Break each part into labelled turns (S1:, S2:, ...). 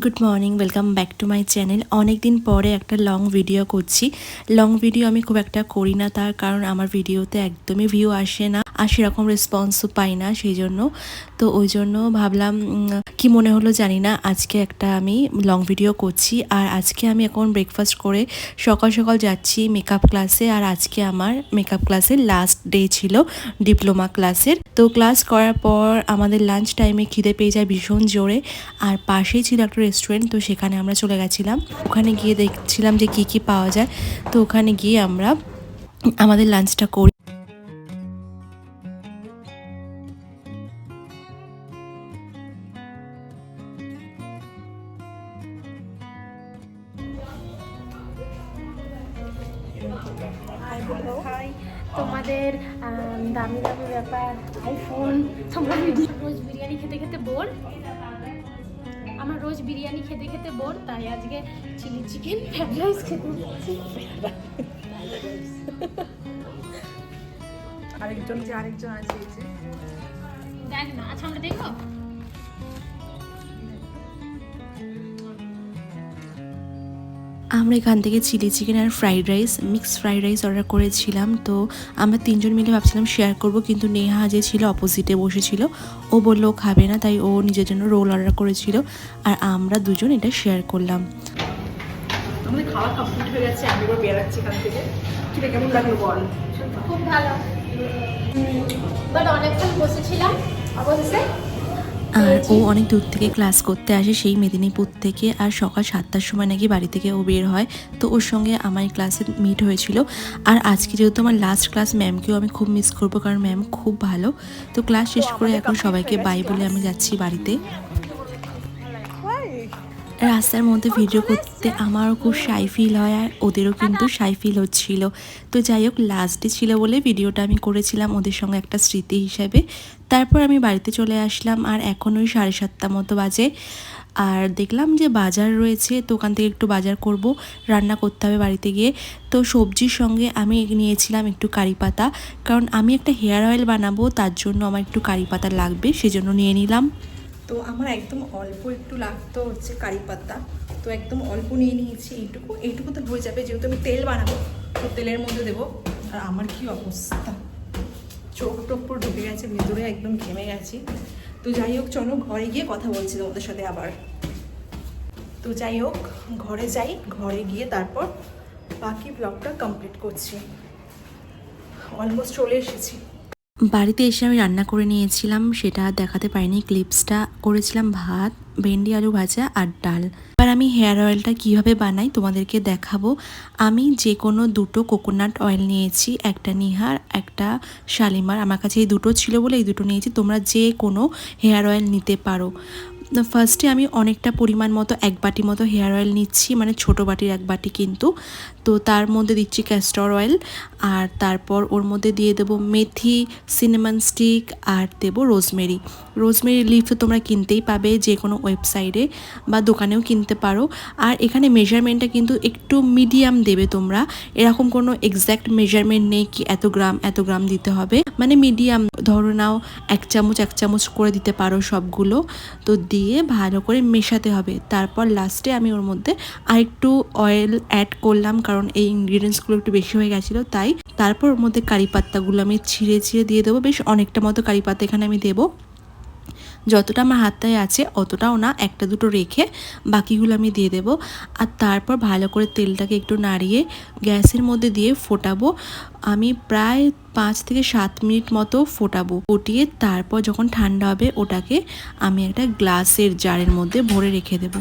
S1: Good morning, welcome back to my channel. অনেক দিন পরে একটা লং ভিডিও করছি। লং ভিডিও আমি খুব একটা করি না, তার কারণ আমার ভিডিওতে একদমই ভিউ আসে না আর সেরকম রেসপন্সও পাই না, সেই জন্য। তো ওই জন্য ভাবলাম কি মনে হলো জানি না, আজকে একটা আমি লং ভিডিও করছি। আর আজকে আমি এখন ব্রেকফাস্ট করে সকাল সকাল যাচ্ছি মেকআপ ক্লাসে। আর আজকে আমার মেকআপ ক্লাসের লাস্ট ডে ছিল, ডিপ্লোমা ক্লাসের। তো ক্লাস করার পর আমাদের লাঞ্চ টাইমে খিদে পেয়ে যায় ভীষণ জোরে। আর পাশেই ছিল একটা রেস্টুরেন্ট, তো সেখানে আমরা চলে গেছিলাম। ওখানে গিয়ে দেখছিলাম যে কি পাওয়া যায়। তো ওখানে গিয়ে আমরা আমাদের লাঞ্চটা করি।
S2: হাই, তোমাদের দামি দামি ব্যাপার আইফোন। তোমরা রোজ বিরিয়ানি খেতে খেতে বোর। আমার রোজ বিরিয়ানি খেতে খেতে বোর, তাই আজকে চিলি চিকেন ফ্রাইড রাইস খেতে যাচ্ছি।
S3: আরেকজন আছে
S2: দেখ না, আচ্ছা আমরা দেখো।
S1: আমরা এখান থেকে চিলি চিকেন আর fried rice, mixed fried rice order করেছিলাম। তো আমরা তিনজন মিলে ভাবছিলাম শেয়ার করব, কিন্তু নেহা যে ছিল অপোজিটে বসেছিল, ও বললো ও খাবে না, তাই ও নিজের জন্য রোল অর্ডার করেছিল আর আমরা দুজন এটা শেয়ার করলাম।
S3: আমাদের খাওয়া কমপ্লিট হয়ে গেছে, আমি এবার বেরাচ্ছি এখান থেকে। কিরে কেমন লাগলো বল?
S2: খুব ভালো, বাট অনেকক্ষণ বসেছিলাম অবশ্যই।
S1: আর ও অনেক দূর থেকে ক্লাস করতে আসে, সেই মেদিনীপুর থেকে। আর সকাল 7টার সময় নাকি বাড়ি থেকে ও বের হয়। তো ওর সঙ্গে আমার ক্লাসে মিট হয়েছিল। আর আজকে যেহেতু আমার লাস্ট ক্লাস, ম্যামকেও আমি খুব মিস করবো, কারণ ম্যাম খুব ভালো। তো ক্লাস শেষ করে এখন সবাইকে বাই বলে আমি যাচ্ছি বাড়িতে। রাস্তার মধ্যে ভিডিও করতে আমারও খুব শাই ফিল হয়, আর ওদেরও কিন্তু শাই ফিল হচ্ছিল। তো যাই হোক, লাস্ট ডে ছিল বলে ভিডিওটা আমি করেছিলাম ওদের সঙ্গে একটা স্মৃতি হিসাবে। তারপর আমি বাড়িতে চলে আসলাম, আর এখন ওই 7:30 মতো বাজে। আর দেখলাম যে বাজার রয়েছে, তো ওখান থেকে একটু বাজার করব, রান্না করতে হবে বাড়িতে গিয়ে। তো সবজির সঙ্গে আমি নিয়েছিলাম একটু কারি পাতা, কারণ আমি একটা হেয়ার অয়েল বানাবো, তার জন্য আমার একটু কারি পাতা লাগবে, সেজন্য নিয়ে নিলাম।
S3: তো আমার একদম অল্প একটু লাগতো হচ্ছে কারি পাতা, তো একদম অল্প নিয়ে নিয়েছি। এইটুকু তো হয়ে যাবে, যেহেতু আমি তেল বানাবো, তো তেলের মধ্যে দেবো। আর আমার কি অবস্থা, চোখ টোক পুরো ঢুকে গেছে ভেতরে, একদম ঘেমে গেছি। তো যাই হোক, চলো ঘরে গিয়ে কথা বলছি তোমাদের সাথে আবার। তো যাই হোক, ঘরে যাই, ঘরে গিয়ে তারপর বাকি ব্লগটা কমপ্লিট করছি। অলমোস্ট চলে এসেছি।
S1: বাড়িতে এসে আমি রান্না করে নিয়েছিলাম, সেটা দেখাতে পারিনি ক্লিপসটা। করেছিলাম ভাত, ভেন্ডি আলু ভাজা আর ডাল। এবার আমি হেয়ার অয়েলটা কিভাবে বানাই তোমাদেরকে দেখাবো। আমি যে কোনো দুটো কোকোনাট অয়েল নিয়েছি, একটা নিহার, একটা শালিমার। আমার কাছে এই দুটো ছিল বলে এই দুটো নিয়েছি, তোমরা যে কোনো হেয়ার অয়েল নিতে পারো। ফার্স্টে আমি অনেকটা পরিমাণ মতো 1 বাটি মতো হেয়ার অয়েল নিচ্ছি, মানে ছোটো বাটির 1 বাটি কিন্তু। তো তার মধ্যে দিচ্ছি ক্যাস্টর অয়েল, আর তারপর ওর মধ্যে দিয়ে দেবো মেথি, সিনেমন স্টিক, আর দেবো রোজমেরি। রোজমেরি লিফ তো তোমরা কিনতেই পাবে যে কোনো ওয়েবসাইটে বা দোকানেও কিনতে পারো। আর এখানে মেজারমেন্টটা কিন্তু একটু মিডিয়াম দেবে তোমরা, এরকম কোনো এক্স্যাক্ট মেজারমেন্ট নেই কি এত গ্রাম দিতে হবে, মানে মিডিয়াম ধরো নাও 1 চামচ 1 চামচ করে দিতে পারো সবগুলো। তো দিয়ে ভালো করে মেশাতে হবে। তারপর লাস্টে আমি ওর মধ্যে আরেকটু অয়েল অ্যাড করলাম, কারণ এই ইনগ্রিডিয়েন্টসগুলো একটু বেশি হয়ে গেছিলো তাই। তারপর ওর মধ্যে কারি পাত্তাগুলো আমি ছিঁড়ে দিয়ে দেবো, বেশ অনেকটা মতো কারি পাতা এখানে আমি দেবো। যতটা আমার হাতটায় আছে অতটাও না, একটা দুটো রেখে বাকিগুলো আমি দিয়ে দেবো। আর তারপর ভালো করে তেলটাকে একটু নাড়িয়ে গ্যাসের মধ্যে দিয়ে ফোটাবো। আমি প্রায় 5 থেকে 7 মিনিট মতো ফোটাবো। ফুটিয়ে তারপর যখন ঠান্ডা হবে ওটাকে আমি একটা গ্লাসের জারের মধ্যে ভরে রেখে দেবো।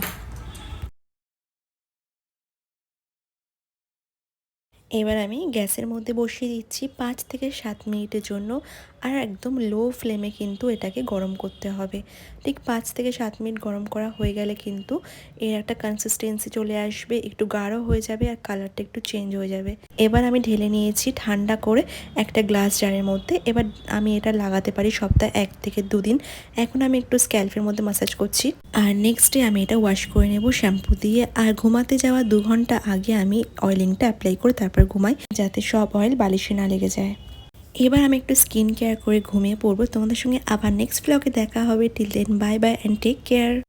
S1: এবার আমি গ্যাসের মধ্যে বসিয়ে দিচ্ছি 5 থেকে 7 মিনিটের জন্য। আর একদম লো ফ্লেমে কিন্তু এটাকে গরম করতে হবে। ঠিক 5 থেকে 7 মিনিট গরম করা হয়ে গেলে কিন্তু এর একটা কনসিস্টেন্সি চলে আসবে, একটু গাঢ় হয়ে যাবে আর কালারটা একটু চেঞ্জ হয়ে যাবে। এবার আমি ঢেলে নিয়েছি ঠান্ডা করে একটা গ্লাস জারের মধ্যে। এবার আমি এটা লাগাতে পারি সপ্তাহে 1 থেকে 2 দিন। এখন আমি একটু স্ক্যাল্পের মধ্যে ম্যাসাজ করছি। আর নেক্সট ডে আমি এটা ওয়াশ করে নেব শ্যাম্পু দিয়ে। আর ঘুমাতে যাওয়া 2 ঘন্টা আগে আমি অয়েলিংটা অ্যাপ্লাই করে তারপর ঘুমাই, যাতে সব অয়েল বালিশে না লেগে যায়। এবার আমি একটু স্কিন কেয়ার করে ঘুমিয়ে পড়বো। তোমাদের সঙ্গে আবার নেক্সট ব্লগে দেখা হবে। Till then bye bye and take care.